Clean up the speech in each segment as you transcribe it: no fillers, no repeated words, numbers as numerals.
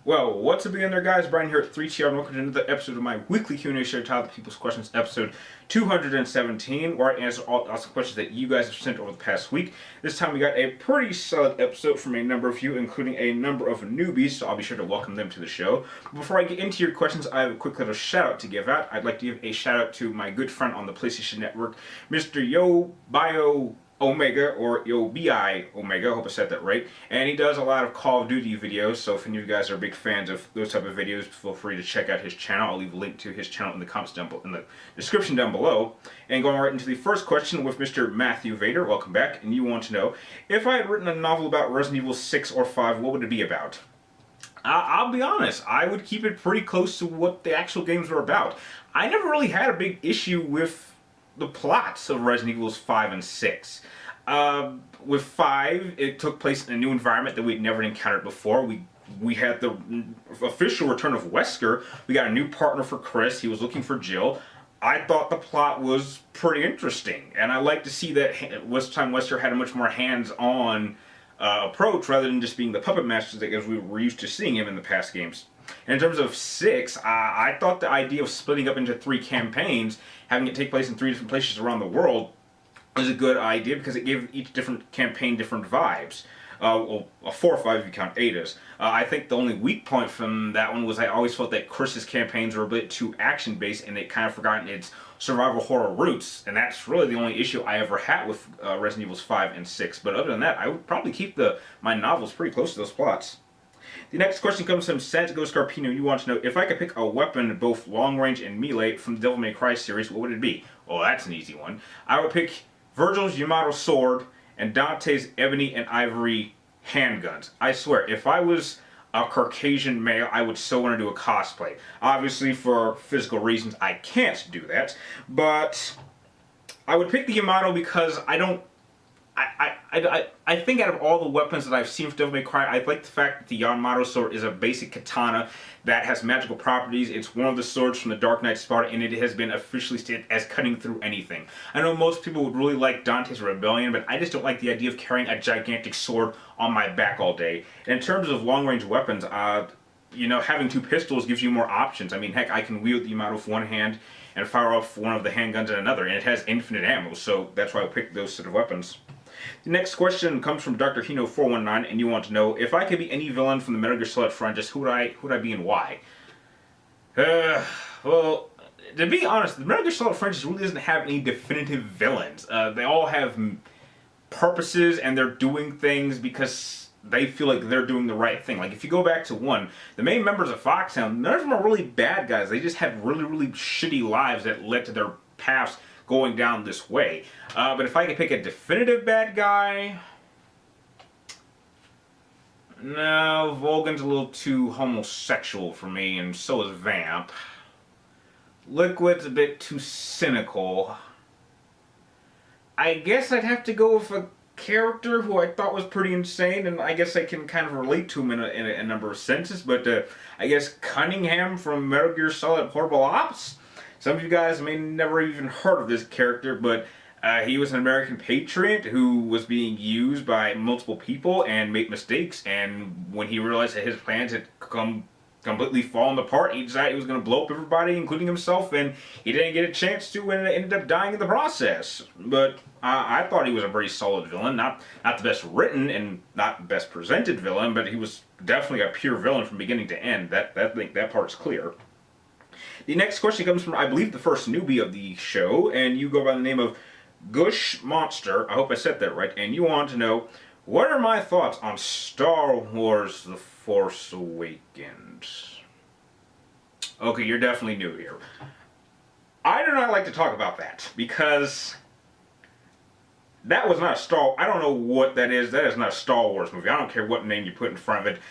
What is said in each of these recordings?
Well, what's up again there, guys? Brian here at 3TR, and welcome to another episode of my weekly Q&A show titled People's Questions, episode 217, where I answer all the questions that you guys have sent over the past week. This time we got a pretty solid episode from a number of you, including a number of newbies, so I'll be sure to welcome them to the show. Before I get into your questions, I have a quick little shout out to give out. I'd like to give a shout out to my good friend on the PlayStation Network, Mr. YoBoiOmega, or YoBoiOmega, I hope I said that right. And he does a lot of Call of Duty videos, so if any of you guys are big fans of those type of videos, feel free to check out his channel. I'll leave a link to his channel in the comments in the description down below. And going right into the first question with Mr. Matthew Vader, welcome back, and you want to know, if I had written a novel about Resident Evil 6 or 5, what would it be about? I'll be honest, I would keep it pretty close to what the actual games were about. I never really had a big issue with the plots of Resident Evil 5 and 6. With 5, it took place in a new environment that we'd never encountered before. We had the official return of Wesker. We got a new partner for Chris. He was looking for Jill. I thought the plot was pretty interesting, and I like to see that this time Wesker had a much more hands-on approach rather than just being the puppet master as we were used to seeing him in the past games. And in terms of 6, I thought the idea of splitting up into 3 campaigns, having it take place in 3 different places around the world, was a good idea because it gave each different campaign different vibes. Well, 4 or 5 if you count Ada's. I think the only weak point from that one was I always felt that Chris's campaigns were a bit too action-based and it kind of forgotten its survival horror roots, and that's really the only issue I ever had with Resident Evil 5 and 6. But other than that, I would probably keep my novels pretty close to those plots. The next question comes from Santiago Scarpino. You want to know, if I could pick a weapon, both long range and melee, from the Devil May Cry series, what would it be? Well, that's an easy one. I would pick Virgil's Yamato sword and Dante's ebony and ivory handguns. I swear, if I was a Caucasian male, I would so want to do a cosplay. Obviously, for physical reasons, I can't do that, but I would pick the Yamato because I think out of all the weapons that I've seen for Devil May Cry, I like the fact that the Yamato sword is a basic katana that has magical properties. It's one of the swords from the Dark Knight Sparta, and it has been officially stated as cutting through anything. I know most people would really like Dante's Rebellion, but I just don't like the idea of carrying a gigantic sword on my back all day. And in terms of long-range weapons, you know, having 2 pistols gives you more options. I mean, heck, I can wield the Yamato with one hand and fire off one of the handguns in another, and it has infinite ammo, so that's why I picked those sort of weapons. The next question comes from Dr. Hino419, and you want to know, if I could be any villain from the Metal Gear Solid franchise, who would I be and why? Well, to be honest, the Metal Gear Solid franchise really doesn't have any definitive villains. They all have purposes, and they're doing things because they feel like they're doing the right thing. Like, if you go back to 1, the main members of Foxhound, none of them are really bad guys. They just had really, really shitty lives that led to their paths going down this way. But if I could pick a definitive bad guy, no, Volgan's a little too homosexual for me, and so is Vamp. Liquid's a bit too cynical. I guess I'd have to go with a character who I thought was pretty insane, and I guess I can kind of relate to him in a number of senses, but I guess Cunningham from Metal Gear Solid Horrible Ops? Some of you guys may never even heard of this character, but he was an American patriot who was being used by multiple people and made mistakes, and when he realized that his plans had completely fallen apart, he decided he was going to blow up everybody, including himself, and he didn't get a chance to, and ended up dying in the process. But I thought he was a pretty solid villain, not the best written and not the best presented villain, but he was definitely a pure villain from beginning to end. That part's clear. The next question comes from, I believe, the first newbie of the show, and you go by the name of gushmonster. I hope I said that right. And you want to know, what are my thoughts on Star Wars The Force Awakens? Okay, you're definitely new here. I do not like to talk about that, because that was not I don't know what that is. That is not a Star Wars movie. I don't care what name you put in front of it.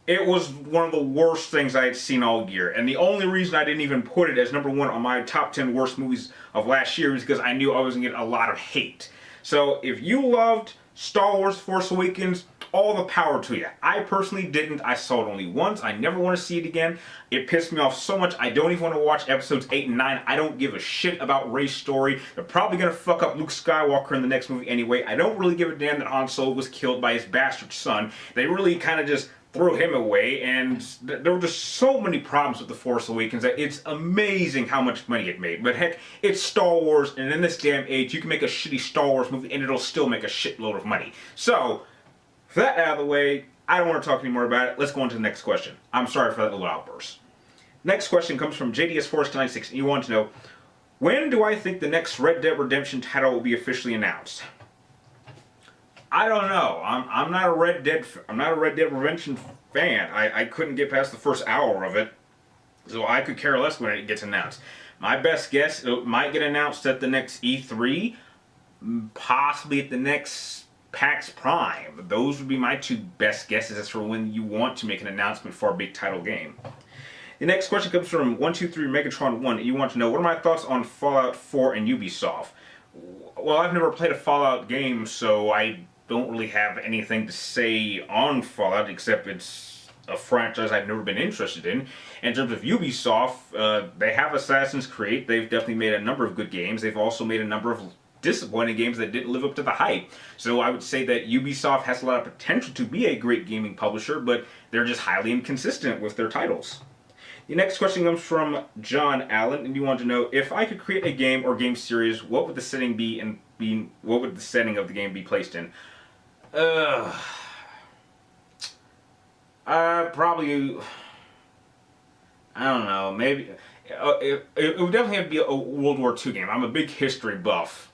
It was one of the worst things I had seen all year, and the only reason I didn't even put it as number 1 on my top 10 worst movies of last year is because I knew I was going to get a lot of hate. So if you loved Star Wars Force Awakens, all the power to you. I personally didn't. I saw it only once. I never want to see it again. It pissed me off so much I don't even want to watch episodes 8 and 9. I don't give a shit about Rey's story. They're probably going to fuck up Luke Skywalker in the next movie anyway. I don't really give a damn that Han Solo was killed by his bastard son. They really kind of just threw him away, and there were just so many problems with The Force Awakens that it's amazing how much money it made. But heck, it's Star Wars, and in this damn age, you can make a shitty Star Wars movie and it'll still make a shitload of money. So, for that out of the way, I don't want to talk anymore about it. Let's go on to the next question. I'm sorry for that little outburst. Next question comes from JDS Force 96, and you want to know, when do I think the next Red Dead Redemption title will be officially announced? I don't know. I'm not a Red Dead Redemption fan. I couldn't get past the first hour of it, so I could care less when it gets announced. My best guess, it might get announced at the next E3, possibly at the next PAX Prime. Those would be my two best guesses as for when you want to make an announcement for a big title game. The next question comes from 123 Megatron 1. You want to know, what are my thoughts on Fallout 4 and Ubisoft? Well, I've never played a Fallout game, so I don't really have anything to say on Fallout, except it's a franchise I've never been interested in. In terms of Ubisoft, they have Assassin's Creed. They've definitely made a number of good games. They've also made a number of disappointing games that didn't live up to the hype. So I would say that Ubisoft has a lot of potential to be a great gaming publisher, but they're just highly inconsistent with their titles. The next question comes from John Allen, and you want to know, if I could create a game or game series, what would the setting be, and what would the setting of the game be placed in? Probably, I don't know, maybe, it would definitely have to be a World War II game. I'm a big history buff,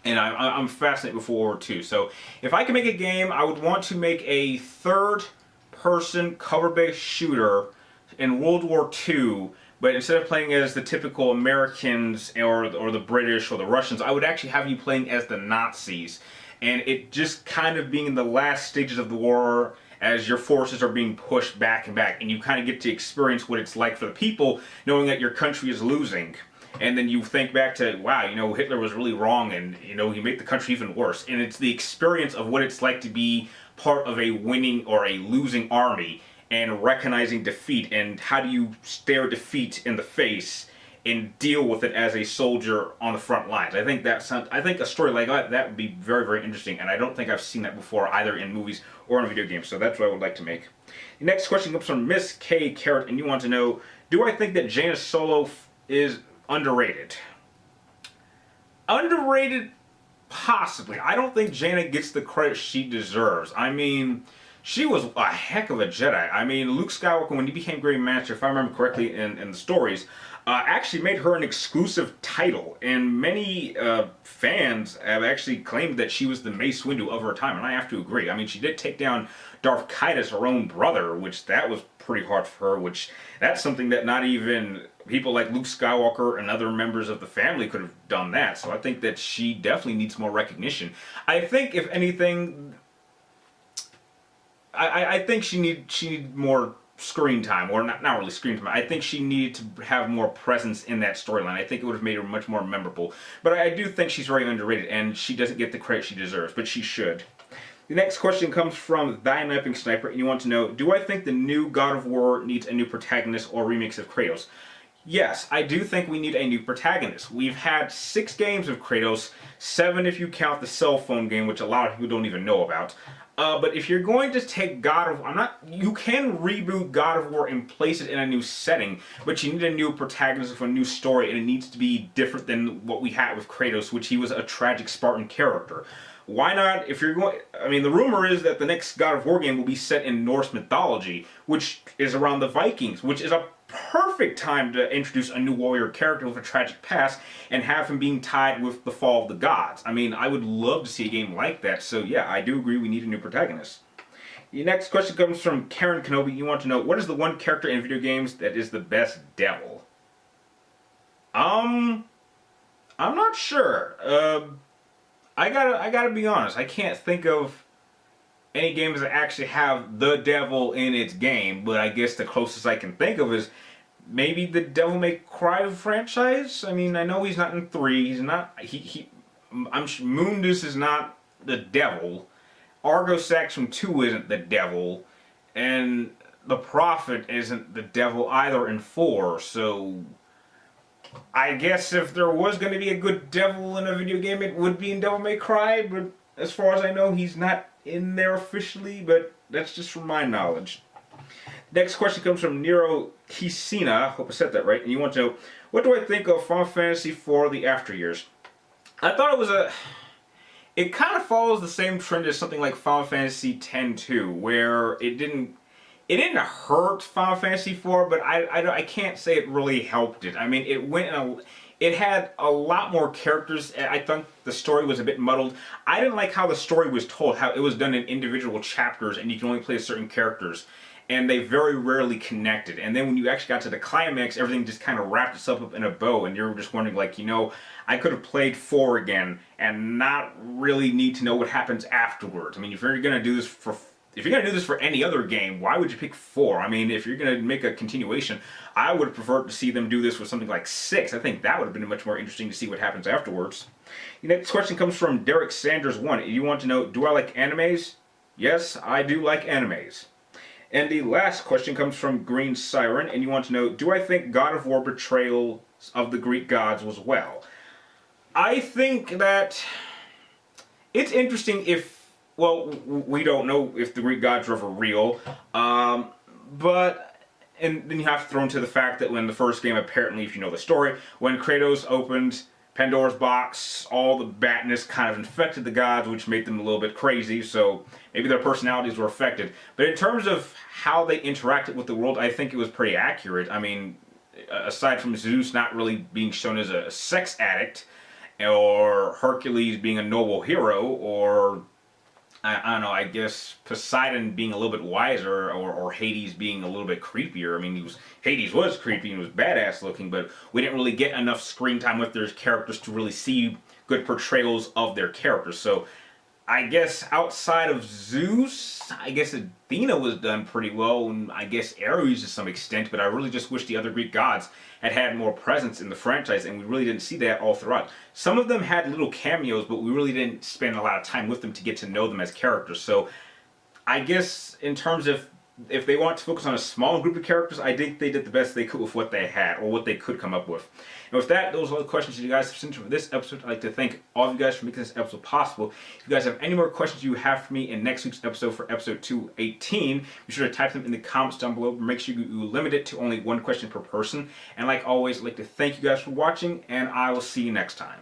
and I'm fascinated with World War II. So if I could make a game, I would want to make a third-person cover-based shooter in World War II, but instead of playing as the typical Americans or the British or the Russians, I would actually have you playing as the Nazis. And it just kind of being in the last stages of the war as your forces are being pushed back and back, and you kind of get to experience what it's like for the people, knowing that your country is losing. And then you think back to, wow, you know, Hitler was really wrong, and, you know, he made the country even worse. And it's the experience of what it's like to be part of a winning or a losing army, and recognizing defeat, and how do you stare defeat in the face and deal with it as a soldier on the front lines. I think a story like that would be very, very interesting, and I don't think I've seen that before either in movies or in video games, so that's what I would like to make. The next question comes from Miss K Carrot, and you want to know, do I think that Jaina Solo is underrated? Underrated? Possibly. I don't think Jaina gets the credit she deserves. I mean, she was a heck of a Jedi. I mean, Luke Skywalker, when he became Great Master, if I remember correctly in the stories, actually made her an exclusive title. And many fans have actually claimed that she was the Mace Windu of her time, and I have to agree. I mean, she did take down Darth Caedus, her own brother, which that was pretty hard for her, which that's something that not even people like Luke Skywalker and other members of the family could have done that. So I think that she definitely needs more recognition. I think, if anything, I think she need more screen time, or not really screen time. I think she needed to have more presence in that storyline. I think it would have made her much more memorable. But I do think she's very underrated, and she doesn't get the credit she deserves, but she should. The next question comes from Thy Knifing Sniper, and you want to know, do I think the new God of War needs a new protagonist or remix of Kratos? Yes, I do think we need a new protagonist. We've had 6 games of Kratos, 7 if you count the cell phone game, which a lot of people don't even know about. But if you're going to take God of War, you can reboot God of War and place it in a new setting, but you need a new protagonist for a new story, and it needs to be different than what we had with Kratos, which he was a tragic Spartan character. Why not, if you're going, I mean, the rumor is that the next God of War game will be set in Norse mythology, which is around the Vikings, which is a perfect time to introduce a new warrior character with a tragic past and have him being tied with the fall of the gods. I mean, I would love to see a game like that, so yeah, I do agree we need a new protagonist. The next question comes from Karen Kenobi. You want to know, what is the one character in video games that is the best devil? I'm not sure. I gotta be honest, I can't think of any games that actually have the devil in its game, but I guess the closest I can think of is maybe the Devil May Cry franchise. I mean, I know he's not in 3. He's not. Mundus is not the devil. Argo Sax from 2 isn't the devil, and the Prophet isn't the devil either in 4. So I guess if there was going to be a good devil in a video game, it would be in Devil May Cry. But as far as I know, he's not in there officially, but that's just from my knowledge. Next question comes from Neuralcocina. Hope I said that right. And you want to know, what do I think of Final Fantasy IV: The After Years? I thought it was a... It kind of follows the same trend as something like Final Fantasy X-2, where it didn't hurt Final Fantasy IV, but I can't say it really helped it. I mean, it had a lot more characters. I think the story was a bit muddled. I didn't like how the story was told, how it was done in individual chapters, and you can only play certain characters. And they very rarely connected. And then when you actually got to the climax, everything just kind of wrapped itself up in a bow, and you're just wondering, like, I could have played 4 again and not really need to know what happens afterwards. I mean, if you're gonna do this for any other game, why would you pick 4? I mean, if you're gonna make a continuation, I would have preferred to see them do this with something like 6. I think that would have been much more interesting to see what happens afterwards. The next question comes from Derek Sanders 1. You want to know, do I like animes? Yes, I do like animes. And the last question comes from Green Siren, and you want to know, do I think God of War betrayal of the Greek gods was well? I think that it's interesting if, well, we don't know if the Greek gods are ever real, but, and then you have to throw into the fact that when the first game, apparently, if you know the story, when Kratos opened Pandora's box, all the badness kind of infected the gods, which made them a little bit crazy, so maybe their personalities were affected. But in terms of how they interacted with the world, I think it was pretty accurate. I mean, aside from Zeus not really being shown as a sex addict, or Hercules being a noble hero, or I don't know, I guess Poseidon being a little bit wiser, or Hades being a little bit creepier. I mean, Hades was creepy and was badass looking, but we didn't really get enough screen time with their characters to really see good portrayals of their characters. So I guess outside of Zeus, I guess Athena was done pretty well, and I guess Ares to some extent, but I really just wish the other Greek gods had more presence in the franchise, and we really didn't see that all throughout. Some of them had little cameos, but we really didn't spend a lot of time with them to get to know them as characters. So I guess in terms of if they want to focus on a small group of characters, I think they did the best they could with what they had, or what they could come up with. And with that, those are all the questions you guys have sent for this episode. I'd like to thank all of you guys for making this episode possible. If you guys have any more questions you have for me in next week's episode for episode 218, be sure to type them in the comments down below. Make sure you limit it to only 1 question per person. And like always, I'd like to thank you guys for watching, and I will see you next time.